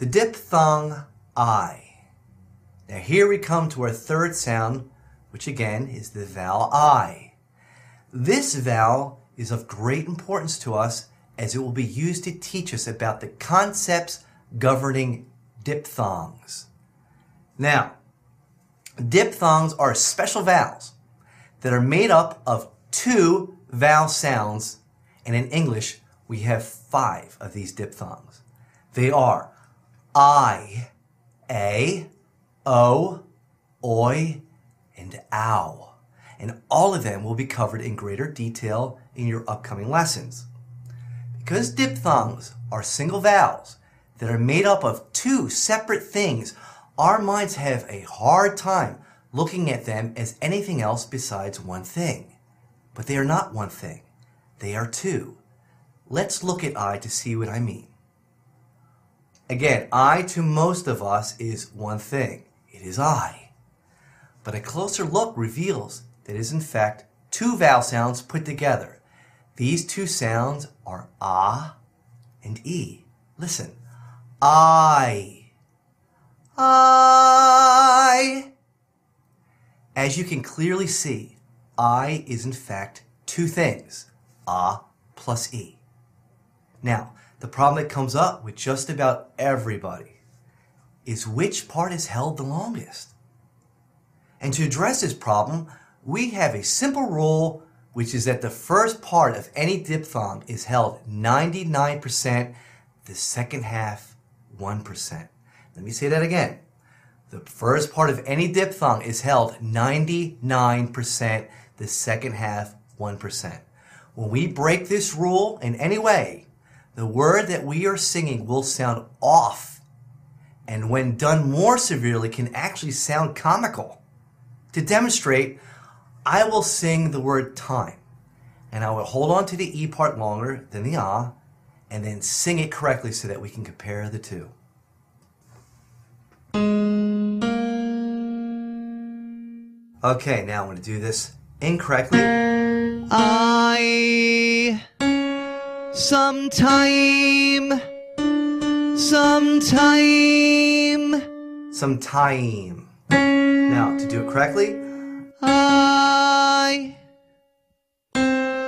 the diphthong I. Now here we come to our third sound, which again is the vowel I. This vowel is of great importance to us as it will be used to teach us about the concepts governing diphthongs. Now, diphthongs are special vowels that are made up of two vowel sounds, and in English we have 5 of these diphthongs. They are I, A, O, Oi, and Ow. And all of them will be covered in greater detail in your upcoming lessons. Because diphthongs are single vowels that are made up of 2 separate things, our minds have a hard time looking at them as anything else besides one thing. But they are not one thing. They are 2. Let's look at I to see what I mean. Again, I to most of us is one thing. It is I. But a closer look reveals that it is in fact 2 vowel sounds put together. These 2 sounds are ah and e. Listen. I. As you can clearly see, I is in fact 2 things, ah plus e. Now, the problem that comes up with just about everybody is which part is held the longest. And to address this problem, we have a simple rule, which is that the first part of any diphthong is held 99%, the second half 1%. Let me say that again. The first part of any diphthong is held 99%, the second half 1%. When we break this rule in any way, the word that we are singing will sound off, and when done more severely can actually sound comical. To demonstrate, I will sing the word time, and I will hold on to the E part longer than the ah, and then sing it correctly so that we can compare the 2. Okay, now I'm going to do this incorrectly. I sometime. Now, to do it correctly, I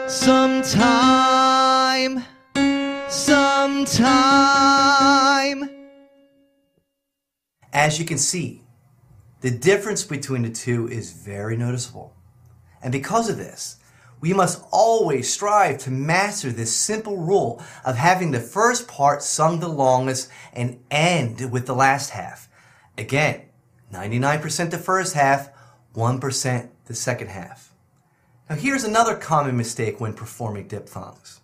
sometime. As you can see, the difference between the 2 is very noticeable. And because of this, we must always strive to master this simple rule of having the first part sung the longest and end with the last half. Again, 99% the first half, 1% the second half. Now here's another common mistake when performing diphthongs.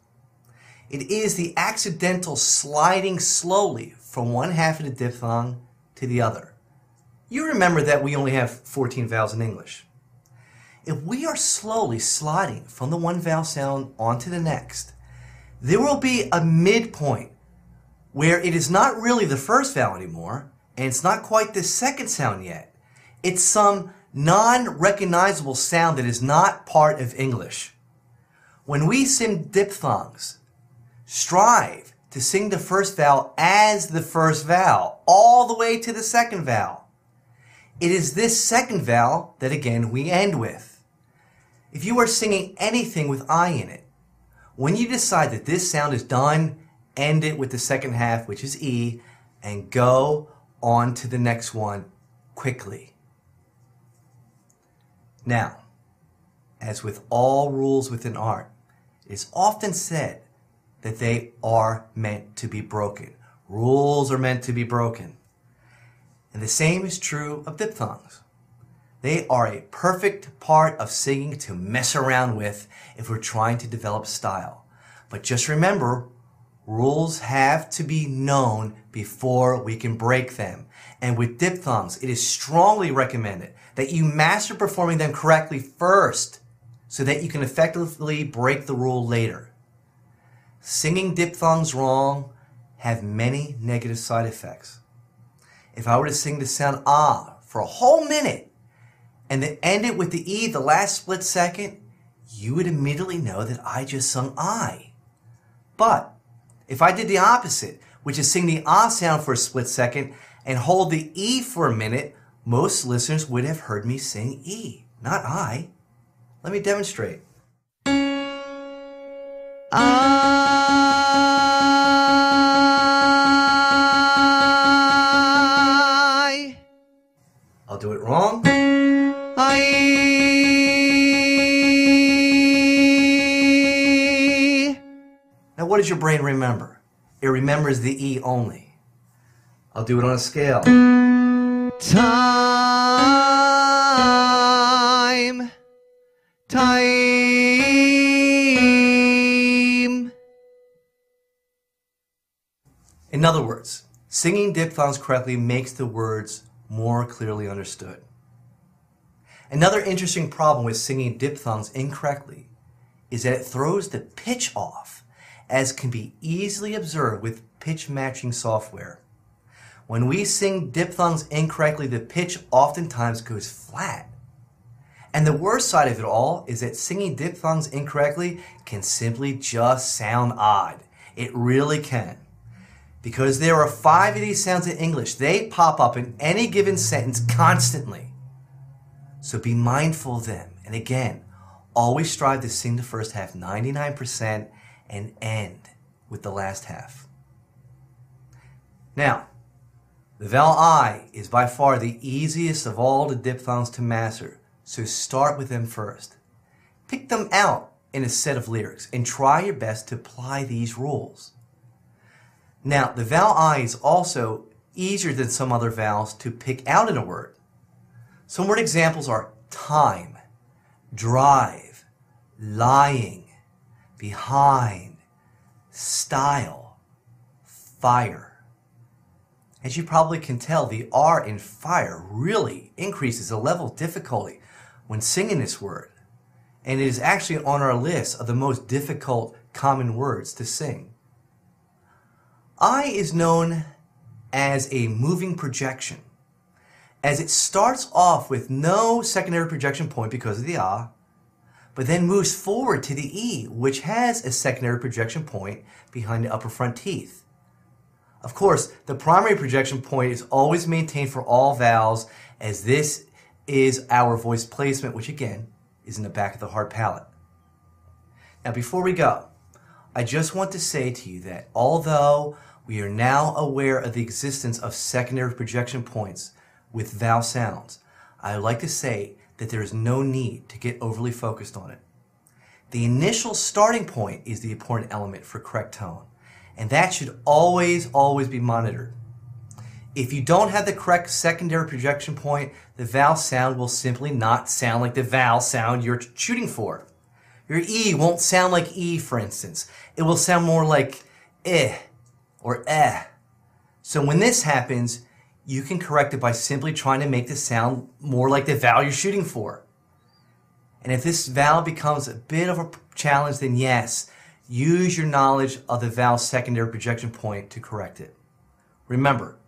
It is the accidental sliding slowly from one half of the diphthong to the other. You remember that we only have 14 vowels in English. If we are slowly sliding from the one vowel sound onto the next, there will be a midpoint where it is not really the first vowel anymore, and it's not quite the second sound yet. It's some non-recognizable sound that is not part of English. When we sing diphthongs, strive to sing the first vowel as the first vowel, all the way to the second vowel. It is this second vowel that again we end with. If you are singing anything with I in it, when you decide that this sound is done, end it with the second half, which is E, and go on to the next one quickly. Now, as with all rules within art, it is often said that they are meant to be broken. Rules are meant to be broken. And the same is true of diphthongs. They are a perfect part of singing to mess around with if we're trying to develop style. But just remember, rules have to be known before we can break them. And with diphthongs, it is strongly recommended that you master performing them correctly first so that you can effectively break the rule later. Singing diphthongs wrong have many negative side effects. If I were to sing the sound ah for a whole minute and then end it with the E the last split second, you would immediately know that I just sung I. But if I did the opposite, which is sing the ah sound for a split second and hold the E for a minute, most listeners would have heard me sing E, not I. Let me demonstrate. I'll do it wrong. Now what does your brain remember? It remembers the E only. I'll do it on a scale. Time. In other words, singing diphthongs correctly makes the words more clearly understood. Another interesting problem with singing diphthongs incorrectly is that it throws the pitch off, as can be easily observed with pitch matching software. When we sing diphthongs incorrectly, the pitch oftentimes goes flat. And the worst side of it all is that singing diphthongs incorrectly can simply just sound odd. It really can. Because there are 5 of these sounds in English. They pop up in any given sentence constantly. So be mindful of them. And again, always strive to sing the first half 99% and end with the last half. Now, the vowel I is by far the easiest of all the diphthongs to master. So start with them first. Pick them out in a set of lyrics and try your best to apply these rules. Now, the vowel I is also easier than some other vowels to pick out in a word. Some word examples are time, drive, lying, behind, style, fire. As you probably can tell, the R in fire really increases the level of difficulty when singing this word. And it is actually on our list of the most difficult common words to sing. I is known as a moving projection, as it starts off with no secondary projection point because of the ah, but then moves forward to the E, which has a secondary projection point behind the upper front teeth. Of course, the primary projection point is always maintained for all vowels, as this is our voice placement, which again is in the back of the hard palate. Now before we go, I just want to say to you that although we are now aware of the existence of secondary projection points with vowel sounds, I would like to say that there is no need to get overly focused on it. The initial starting point is the important element for correct tone, and that should always be monitored. If you don't have the correct secondary projection point, the vowel sound will simply not sound like the vowel sound you're shooting for. Your E won't sound like E, for instance. It will sound more like eh or eh. So when this happens, you can correct it by simply trying to make the sound more like the vowel you're shooting for. And if this vowel becomes a bit of a challenge, then yes, use your knowledge of the vowel secondary projection point to correct it. Remember,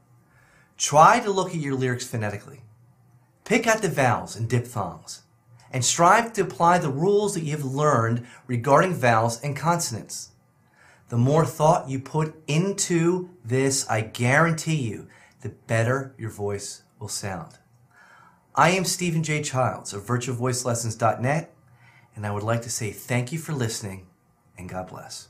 try to look at your lyrics phonetically. Pick out the vowels and diphthongs, and strive to apply the rules that you have learned regarding vowels and consonants. The more thought you put into this, I guarantee you, the better your voice will sound. I am Stephen J. Childs of virtualvoicelessons.net, and I would like to say thank you for listening, and God bless.